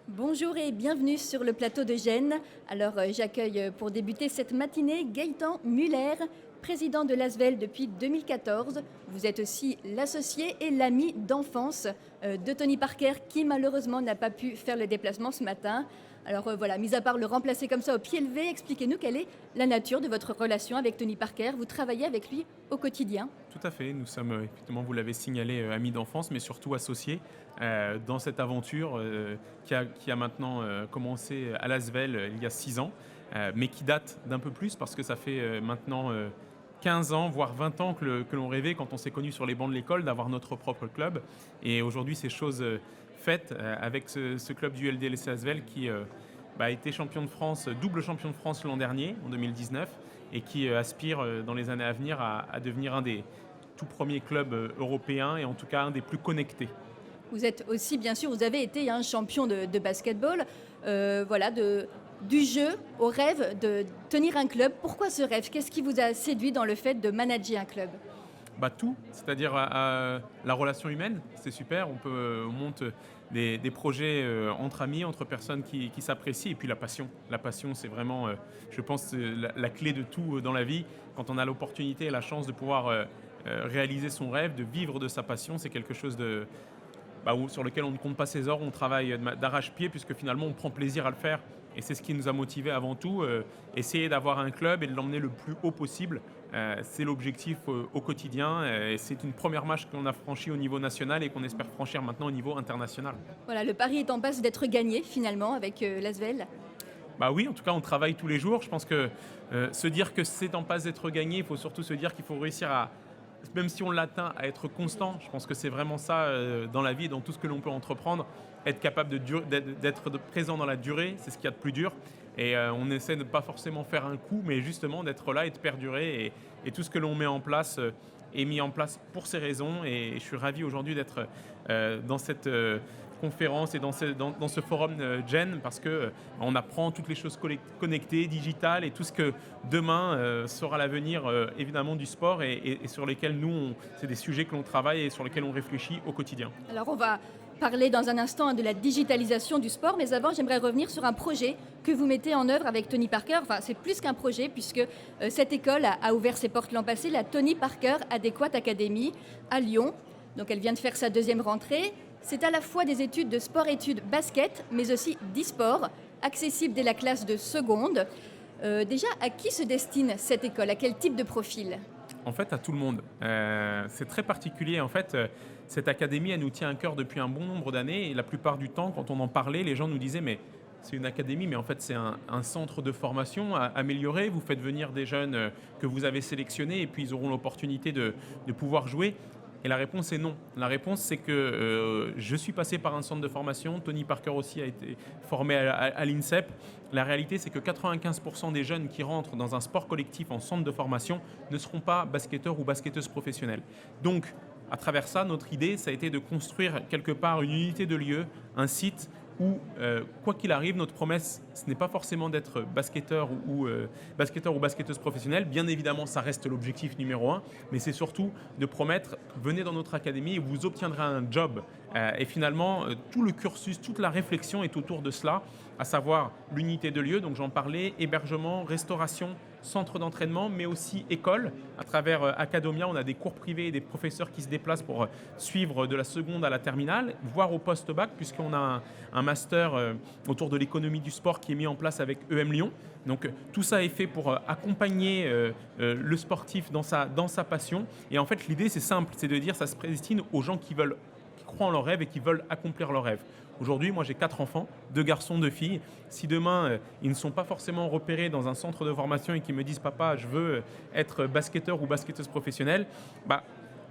Bonjour et bienvenue sur le plateau de Gênes. J'accueille pour débuter cette matinée Gaëtan Muller, président de l'Asvel depuis 2014. Vous êtes aussi l'associé et l'ami d'enfance de Tony Parker qui malheureusement n'a pas pu faire le déplacement ce matin. Mis à part le remplacer comme ça au pied levé, expliquez-nous quelle est la nature de votre relation avec Tony Parker. Vous travaillez avec lui au quotidien. Tout à fait, nous sommes effectivement, vous l'avez signalé, amis d'enfance, mais surtout associés dans cette aventure qui a maintenant commencé à Lasvel il y a 6 ans, mais qui date d'un peu plus parce que ça fait maintenant 15 ans, voire 20 ans que l'on rêvait quand on s'est connus sur les bancs de l'école d'avoir notre propre club. Et aujourd'hui, c'est chose faite avec ce club du LDLC Lasvel qui a été champion de France, double champion de France l'an dernier, en 2019, et qui aspire dans les années à venir à devenir un des tout premiers clubs européens et en tout cas un des plus connectés. Vous êtes aussi, bien sûr, vous avez été un champion de basketball, du jeu au rêve de tenir un club. Pourquoi ce rêve? Qu'est-ce qui vous a séduit dans le fait de manager un club? Tout, c'est-à-dire la relation humaine, c'est super, on monte des projets entre amis, entre personnes qui s'apprécient, et puis la passion. La passion, c'est vraiment, je pense, la clé de tout dans la vie. Quand on a l'opportunité et la chance de pouvoir réaliser son rêve, de vivre de sa passion, c'est quelque chose sur lequel on ne compte pas ses heures, on travaille d'arrache-pied, puisque finalement on prend plaisir à le faire. Et c'est ce qui nous a motivés avant tout, essayer d'avoir un club et de l'emmener le plus haut possible. C'est l'objectif au quotidien. C'est une première marche qu'on a franchie au niveau national et qu'on espère franchir maintenant au niveau international. Voilà, le pari est en passe d'être gagné finalement avec l'Asvel. Oui, en tout cas, on travaille tous les jours. Je pense que se dire que c'est en passe d'être gagné, il faut surtout se dire qu'il faut réussir à, même si on l'atteint, à être constant. Je pense que c'est vraiment ça dans la vie, dans tout ce que l'on peut entreprendre. Être capable d'être présent dans la durée, c'est ce qu'il y a de plus dur. Et on essaie de ne pas forcément faire un coup, mais justement d'être là et de perdurer. Et tout ce que l'on met en place est mis en place pour ces raisons. Et je suis ravi aujourd'hui d'être dans cette conférence et dans ce forum Gen, parce qu'on apprend toutes les choses connectées, digitales, et tout ce que demain sera l'avenir évidemment du sport et sur lesquels nous, c'est des sujets que l'on travaille et sur lesquels on réfléchit au quotidien. Alors on va parler dans un instant de la digitalisation du sport, mais avant j'aimerais revenir sur un projet que vous mettez en œuvre avec Tony Parker. Enfin, c'est plus qu'un projet puisque cette école a ouvert ses portes l'an passé, la Tony Parker Adequate Academy à Lyon. Donc elle vient de faire sa deuxième rentrée. C'est à la fois des études de sport-études basket, mais aussi d'e-sport, accessible dès la classe de seconde. Déjà, à qui se destine cette école? À quel type de profil? En fait, à tout le monde. C'est très particulier. En fait, cette académie, elle nous tient à cœur depuis un bon nombre d'années. Et la plupart du temps, quand on en parlait, les gens nous disaient « mais c'est une académie, mais en fait, c'est un centre de formation amélioré. Vous faites venir des jeunes que vous avez sélectionnés et puis ils auront l'opportunité de pouvoir jouer. » Et la réponse est non. La réponse, c'est que je suis passé par un centre de formation. Tony Parker aussi a été formé à l'INSEP. La réalité, c'est que 95% des jeunes qui rentrent dans un sport collectif en centre de formation ne seront pas basketteurs ou basketteuses professionnels. Donc, à travers ça, notre idée, ça a été de construire quelque part une unité de lieu, un site où, quoi qu'il arrive, notre promesse, ce n'est pas forcément d'être basketteur ou basketteuse professionnelle. Bien évidemment, ça reste l'objectif numéro 1, mais c'est surtout de promettre, venez dans notre académie et vous obtiendrez un job. Et finalement, tout le cursus, toute la réflexion est autour de cela, à savoir l'unité de lieu, donc j'en parlais, hébergement, restauration, centre d'entraînement, mais aussi école. À travers Acadomia, on a des cours privés et des professeurs qui se déplacent pour suivre de la seconde à la terminale, voire au post-bac, puisqu'on a un master autour de l'économie du sport qui est mis en place avec EM Lyon. Donc tout ça est fait pour accompagner le sportif dans sa passion. Et en fait, l'idée, c'est simple, c'est de dire ça se destine aux gens qui croient en leurs rêves et qui veulent accomplir leurs rêves. Aujourd'hui, moi j'ai 4 enfants, 2 garçons, 2 filles. Si demain, ils ne sont pas forcément repérés dans un centre de formation et qu'ils me disent « Papa, je veux être basketteur ou basketteuse professionnelle »,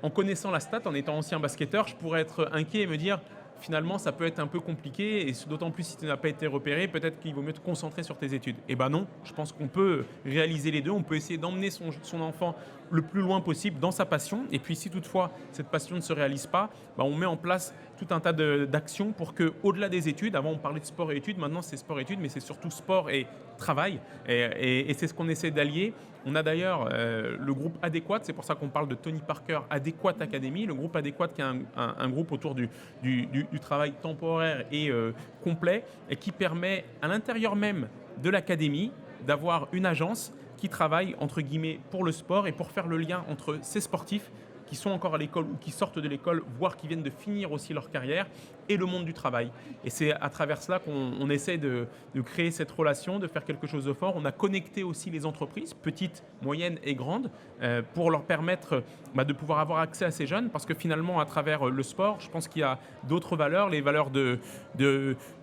en connaissant la stat, en étant ancien basketteur, je pourrais être inquiet et me dire finalement ça peut être un peu compliqué, et d'autant plus si tu n'as pas été repéré, peut-être qu'il vaut mieux te concentrer sur tes études. Et non, je pense qu'on peut réaliser les deux, on peut essayer d'emmener son enfant le plus loin possible dans sa passion. Et puis si toutefois cette passion ne se réalise pas, on met en place tout un tas d'actions pour que, au-delà des études, avant on parlait de sport et études, maintenant c'est sport et études, mais c'est surtout sport et travail. Et c'est ce qu'on essaie d'allier. On a d'ailleurs le groupe Adéquat, c'est pour ça qu'on parle de Tony Parker Adéquat Academy. Le groupe Adéquat qui est un groupe autour du travail temporaire et complet et qui permet à l'intérieur même de l'académie d'avoir une agence qui travaille entre guillemets pour le sport et pour faire le lien entre ces sportifs qui sont encore à l'école ou qui sortent de l'école, voire qui viennent de finir aussi leur carrière, et le monde du travail. Et c'est à travers cela qu'on essaie de créer cette relation, de faire quelque chose de fort. On a connecté aussi les entreprises, petites, moyennes et grandes, pour leur permettre de pouvoir avoir accès à ces jeunes, parce que finalement, à travers le sport, je pense qu'il y a d'autres valeurs, les valeurs de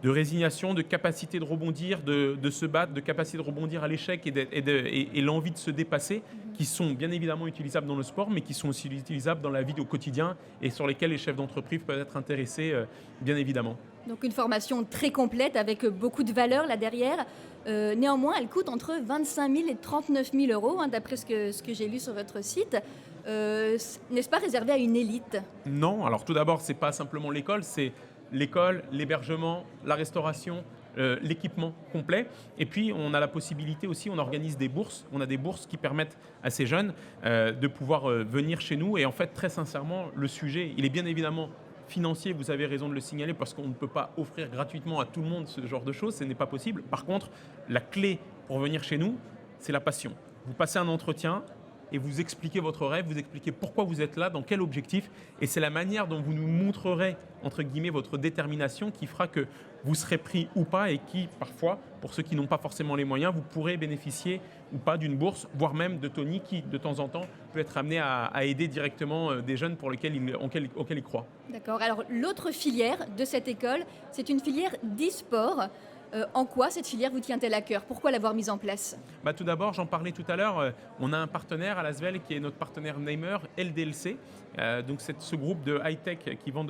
résignation, de capacité de rebondir, de se battre, de capacité de rebondir à l'échec et l'envie de se dépasser, qui sont bien évidemment utilisables dans le sport, mais qui sont aussi utilisables dans la vie au quotidien et sur lesquels les chefs d'entreprise peuvent être intéressés, bien évidemment. Donc une formation très complète avec beaucoup de valeurs là derrière. Néanmoins, elle coûte entre 25 000 et 39 000 euros, d'après ce que j'ai lu sur votre site. N'est-ce pas réservé à une élite? Non, alors tout d'abord, ce n'est pas simplement l'école, c'est l'école, l'hébergement, la restauration, l'équipement complet. Et puis, on a la possibilité aussi, on organise des bourses. On a des bourses qui permettent à ces jeunes de pouvoir venir chez nous. Et en fait, très sincèrement, le sujet, il est bien évidemment financier, vous avez raison de le signaler, parce qu'on ne peut pas offrir gratuitement à tout le monde ce genre de choses, ce n'est pas possible. Par contre, la clé pour venir chez nous, c'est la passion. Vous passez un entretien et vous expliquez votre rêve, vous expliquez pourquoi vous êtes là, dans quel objectif, et c'est la manière dont vous nous montrerez, entre guillemets, votre détermination qui fera que vous serez pris ou pas, et qui, parfois, pour ceux qui n'ont pas forcément les moyens, vous pourrez bénéficier ou pas d'une bourse, voire même de Tony qui, de temps en temps, peut être amené à aider directement des jeunes auxquels il croit. D'accord. Alors, l'autre filière de cette école, c'est une filière d'e-sport. En quoi cette filière vous tient-elle à cœur? Pourquoi l'avoir mise en place? Tout d'abord, j'en parlais tout à l'heure, on a un partenaire à Lasvel qui est notre partenaire Namer, LDLC. Donc c'est ce groupe de high-tech qui vend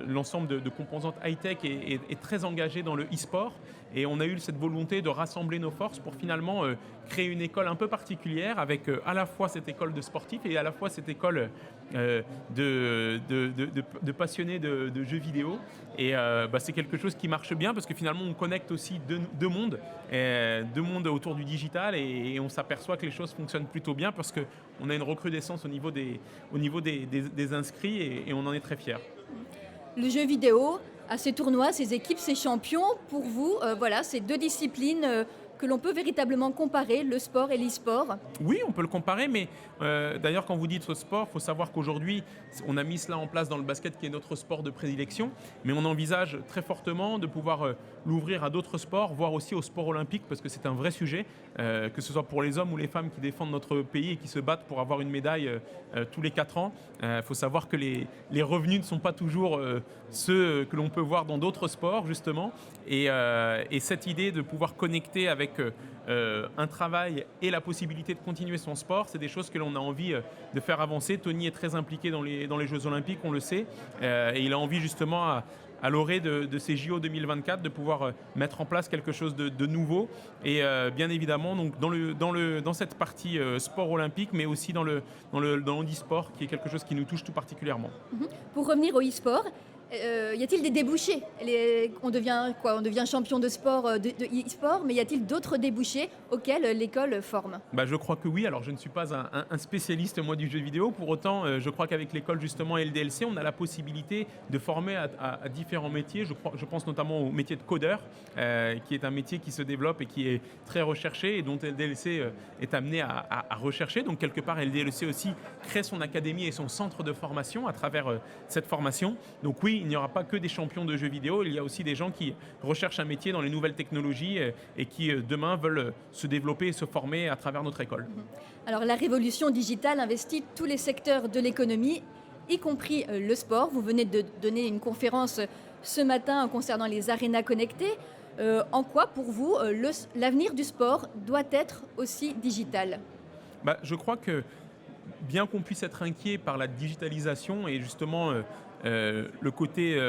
l'ensemble de composantes high-tech et est très engagé dans le e-sport. Et on a eu cette volonté de rassembler nos forces pour finalement créer une école un peu particulière avec à la fois cette école de sportifs et à la fois cette école de passionnés de jeux vidéo. Et c'est quelque chose qui marche bien parce que finalement on connecte aussi deux mondes autour du digital et on s'aperçoit que les choses fonctionnent plutôt bien parce qu'on a une recrudescence au niveau des inscrits et on en est très fiers. Le jeu vidéo, à ces tournois, ces équipes, ces champions, pour vous, c'est deux disciplines que l'on peut véritablement comparer, le sport et l'e-sport? Oui, on peut le comparer, mais d'ailleurs, quand vous dites sport, il faut savoir qu'aujourd'hui, on a mis cela en place dans le basket qui est notre sport de prédilection, mais on envisage très fortement de pouvoir l'ouvrir à d'autres sports, voire aussi au sport olympique, parce que c'est un vrai sujet, que ce soit pour les hommes ou les femmes qui défendent notre pays et qui se battent pour avoir une médaille tous les 4 ans. Il faut savoir que les revenus ne sont pas toujours ceux que l'on peut voir dans d'autres sports, justement, et cette idée de pouvoir connecter avec un travail et la possibilité de continuer son sport, c'est des choses que l'on a envie de faire avancer. Tony est très impliqué dans les Jeux Olympiques, on le sait, et il a envie justement à l'orée de ces JO 2024 de pouvoir mettre en place quelque chose de nouveau et bien évidemment donc dans cette partie sport olympique, mais aussi dans le handisport qui est quelque chose qui nous touche tout particulièrement. Pour revenir au e-sport, y a-t-il des débouchés? On devient champion de sport, de e-sport, mais y a-t-il d'autres débouchés auxquels l'école forme? Je crois que oui. Alors, je ne suis pas un spécialiste, moi, du jeu vidéo. Pour autant, je crois qu'avec l'école, justement, LDLC, on a la possibilité de former à différents métiers. Je pense notamment au métier de codeur, qui est un métier qui se développe et qui est très recherché et dont LDLC est amené à rechercher. Donc, quelque part, LDLC aussi crée son académie et son centre de formation à travers cette formation. Donc, oui, il n'y aura pas que des champions de jeux vidéo, il y a aussi des gens qui recherchent un métier dans les nouvelles technologies et qui demain veulent se développer et se former à travers notre école. Alors la révolution digitale investit tous les secteurs de l'économie, y compris le sport. Vous venez de donner une conférence ce matin concernant les arénas connectées. En quoi, pour vous, l'avenir du sport doit être aussi digital? Je crois que bien qu'on puisse être inquiet par la digitalisation et justement le côté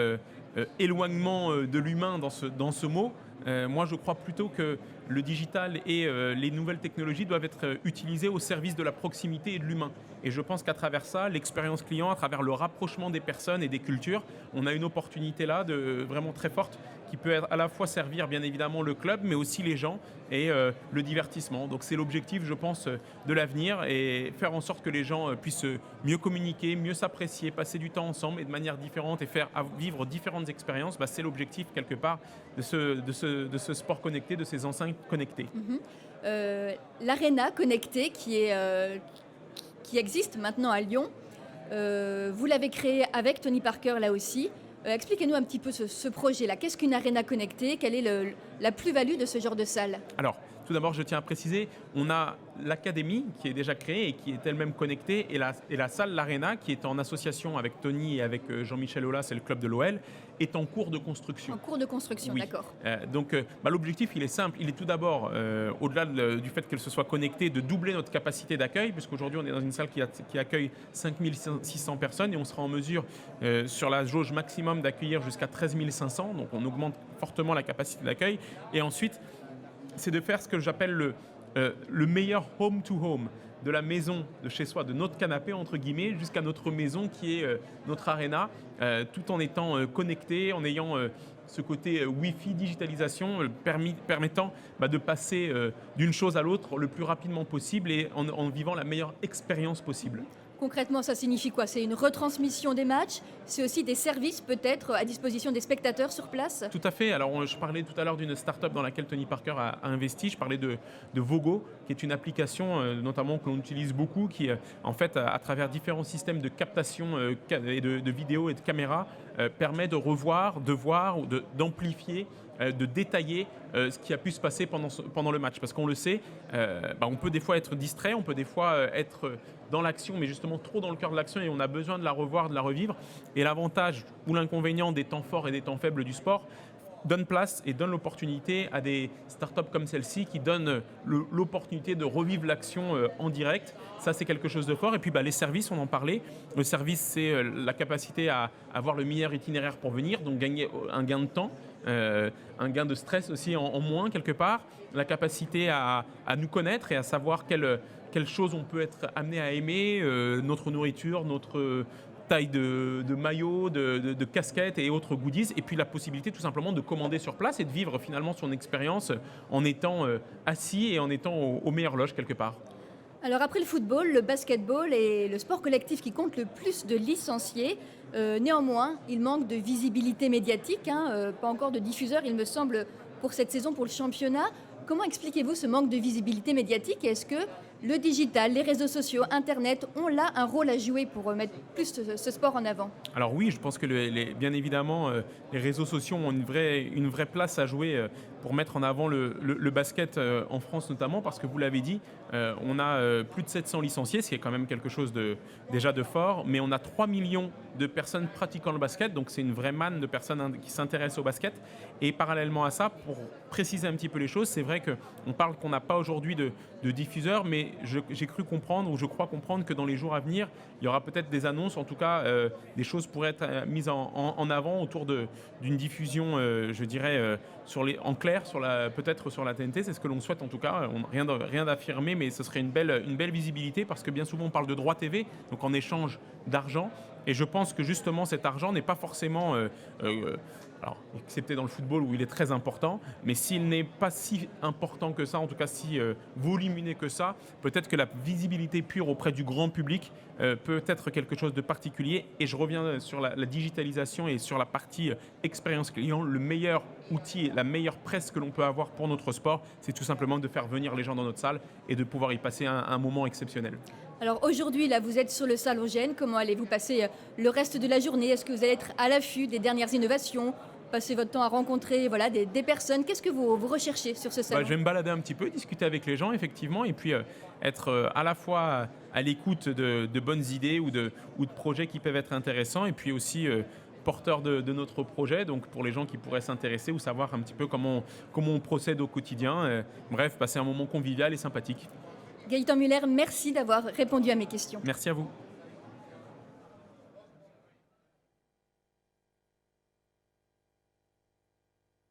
éloignement de l'humain dans ce mot, Moi, je crois plutôt que le digital et les nouvelles technologies doivent être utilisées au service de la proximité et de l'humain. Et je pense qu'à travers ça, l'expérience client, à travers le rapprochement des personnes et des cultures, on a une opportunité là vraiment très forte qui peut à la fois servir bien évidemment le club, mais aussi les gens et le divertissement. Donc c'est l'objectif, je pense, de l'avenir et faire en sorte que les gens puissent mieux communiquer, mieux s'apprécier, passer du temps ensemble et de manière différente et faire vivre différentes expériences. C'est l'objectif quelque part de ce sport connecté, de ces enceintes connectées. L'Arena connectée qui existe maintenant à Lyon, vous l'avez créé avec Tony Parker là aussi. Expliquez-nous un petit peu ce projet-là. Qu'est-ce qu'une Arena connectée? Quelle est la plus-value de ce genre de salle? Alors, tout d'abord, je tiens à préciser, on a l'académie qui est déjà créée et qui est elle-même connectée et la salle, l'Arena, qui est en association avec Tony et avec Jean-Michel Aulas, c'est le club de l'OL, est en cours de construction. En cours de construction, oui. D'accord. Donc, l'objectif, il est simple. Il est tout d'abord, au-delà du fait qu'elle se soit connectée, de doubler notre capacité d'accueil, puisqu'aujourd'hui, on est dans une salle qui accueille 5600 personnes et on sera en mesure, sur la jauge maximum, d'accueillir jusqu'à 13 500. Donc, on augmente fortement la capacité d'accueil. Et ensuite, c'est de faire ce que j'appelle le meilleur home to home, de la maison de chez soi, de notre canapé entre guillemets, jusqu'à notre maison qui est notre arena, tout en étant connecté, en ayant ce côté Wi-Fi, digitalisation, permettant de passer d'une chose à l'autre le plus rapidement possible et en vivant la meilleure expérience possible. Concrètement, ça signifie quoi? C'est une retransmission des matchs? C'est aussi des services peut-être à disposition des spectateurs sur place? Tout à fait. Alors, je parlais tout à l'heure d'une start-up dans laquelle Tony Parker a investi. Je parlais de Vogo, qui est une application notamment que l'on utilise beaucoup, qui en fait, à travers différents systèmes de captation et de vidéos et de caméras, permet de revoir, de voir ou d'amplifier, de détailler ce qui a pu se passer pendant le match. Parce qu'on le sait, on peut des fois être distrait, on peut des fois être dans l'action, mais justement trop dans le cœur de l'action et on a besoin de la revoir, de la revivre. Et l'avantage ou l'inconvénient des temps forts et des temps faibles du sport donne place et donne l'opportunité à des startups comme celle-ci qui donnent l'opportunité de revivre l'action en direct. Ça, c'est quelque chose de fort. Et puis, les services, on en parlait. Le service, c'est la capacité à avoir le meilleur itinéraire pour venir, donc gagner un gain de temps, un gain de stress aussi en moins quelque part, la capacité à nous connaître et à savoir quelles choses on peut être amené à aimer, notre nourriture, notre taille de maillot, de casquette et autres goodies, et puis la possibilité tout simplement de commander sur place et de vivre finalement son expérience en étant assis et en étant aux meilleures loges quelque part. Alors après le football, le basketball est le sport collectif qui compte le plus de licenciés. Néanmoins, il manque de visibilité médiatique, pas encore de diffuseurs, il me semble, pour cette saison, pour le championnat. Comment expliquez-vous ce manque de visibilité médiatique et est-ce que le digital, les réseaux sociaux, Internet ont là un rôle à jouer pour mettre plus ce sport en avant? Alors oui, je pense que bien évidemment, les réseaux sociaux ont une vraie place à jouer pour mettre en avant le basket en France notamment, parce que vous l'avez dit, on a plus de 700 licenciés, ce qui est quand même quelque chose déjà de fort, mais on a 3 millions de personnes pratiquant le basket, donc c'est une vraie manne de personnes qui s'intéressent au basket. Et parallèlement à ça, pour préciser un petit peu les choses, c'est vrai qu'on parle qu'on n'a pas aujourd'hui de diffuseurs, mais j'ai cru comprendre, ou je crois comprendre que dans les jours à venir, il y aura peut-être des annonces, en tout cas des choses pourraient être mises en avant autour d'une diffusion, je dirais, en clair, peut-être sur la TNT, c'est ce que l'on souhaite en tout cas, rien d'affirmé, mais ce serait une belle visibilité, parce que bien souvent on parle de droit TV, donc en échange d'argent, et je pense que justement cet argent n'est pas forcément, alors, excepté dans le football où il est très important, mais s'il n'est pas si important que ça, en tout cas si volumineux que ça, peut-être que la visibilité pure auprès du grand public peut être quelque chose de particulier. Et je reviens sur la digitalisation et sur la partie expérience client. Le meilleur outil, la meilleure presse que l'on peut avoir pour notre sport, c'est tout simplement de faire venir les gens dans notre salle et de pouvoir y passer un moment exceptionnel. Alors aujourd'hui, là, vous êtes sur le Salon Gênes. Comment allez-vous passer le reste de la journée? Est-ce que vous allez être à l'affût des dernières innovations? Passer votre temps à rencontrer des personnes? Qu'est-ce que vous recherchez sur ce salon? Je vais me balader un petit peu, discuter avec les gens, effectivement, et puis être à la fois à l'écoute de bonnes idées ou de projets qui peuvent être intéressants, et puis aussi porteur de notre projet, donc pour les gens qui pourraient s'intéresser ou savoir un petit peu comment on procède au quotidien. Bref, passer un moment convivial et sympathique. Gaëtan Muller, merci d'avoir répondu à mes questions. Merci à vous.